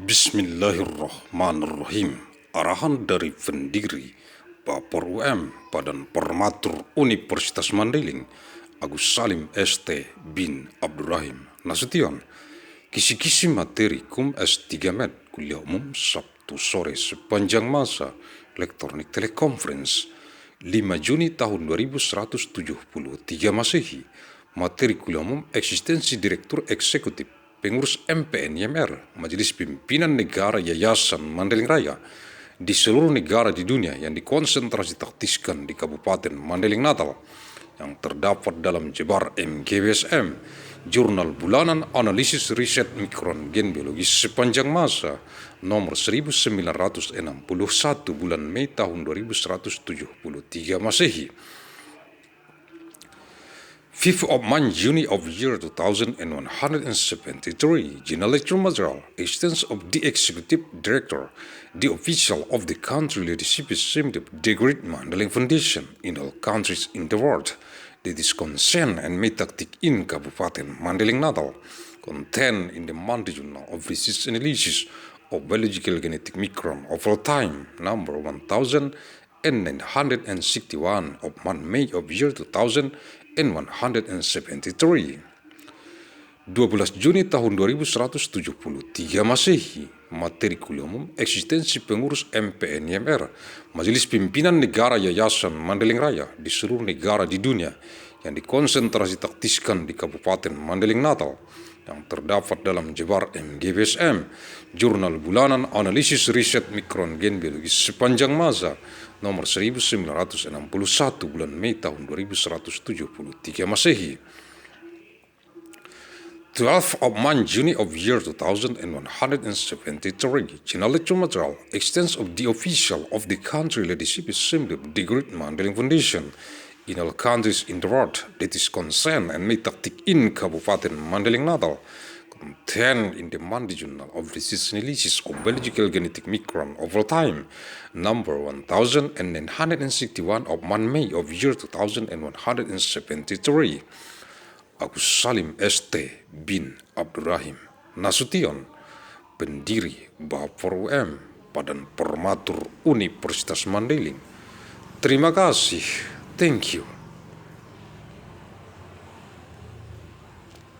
Bismillahirrahmanirrahim. Arahan dari Pendiri, Bafor UM, Badan Formatur Universitas Mandailing, Agussalim ST bin Abdur Rahim, Nasution. Kisi-kisi materi kum S3 Med Kuliah Umum Sabtu sore sepanjang masa elektronik Teleconference 5 Juni tahun 2173 Masehi. Materi Kuliah Umum Eksistensi Direktur Eksekutif Pengurus MPN YMR, Majelis Pimpinan Negara Yayasan Mandailing Raya di seluruh negara di dunia yang dikonsentrasitaktiskan di Kabupaten Mandailing Natal, yang terdapat dalam JBAR MGB SM, Jurnal Bulanan, Analisis, Riset, Mikron, Gen Biologis sepanjang masa nomor 1961 bulan Mei tahun 2173 Masehi. 5th of month Juni of year 2173, General Lecture Material, Eksistensi Direktur Direktor, the official of the country leadership is simply the Great Mandailing Foundation in all countries in the world. That is concerned and made tactic in Kabupaten Mandailing Natal, contained in the monthly Journal of Riset Analysis of Biological Genetic Mikron of all time, number 1961 of month May of year 2173. 12 Juni tahun 2173 Masehi. Materi Kuliah Umum Eksistensi Pengurus MPN YMR, Majelis Pimpinan Negara Yayasan Mandailing Raya di seluruh negara di dunia yang dikonsentrasitaktiskan di Kabupaten Mandailing Natal, yang terdapat dalam JBAR MGB SM, Jurnal Bulanan, Analisis, Riset, Mikron, Gen Biologis sepanjang masa nomor 1961 bulan Mei tahun 2173 Masehi. 12th of month Juni of year 2173, General Lecture Material, Extents of the official of the country leadership is simply the Great Mandailing Foundation in all countries in the world that is concerned and made tactic in Kabupaten Mandailing Natal, contained in the monthly Journal of Riset Analysis of Biological Genetic Mikron of all time, number 1961 of month May of year 2173. Agussalim ST bin Abdur Rahim, Nasution. Pendiri Bafor UM, Badan Formatur Universitas Mandailing. Terima kasih. Thank you.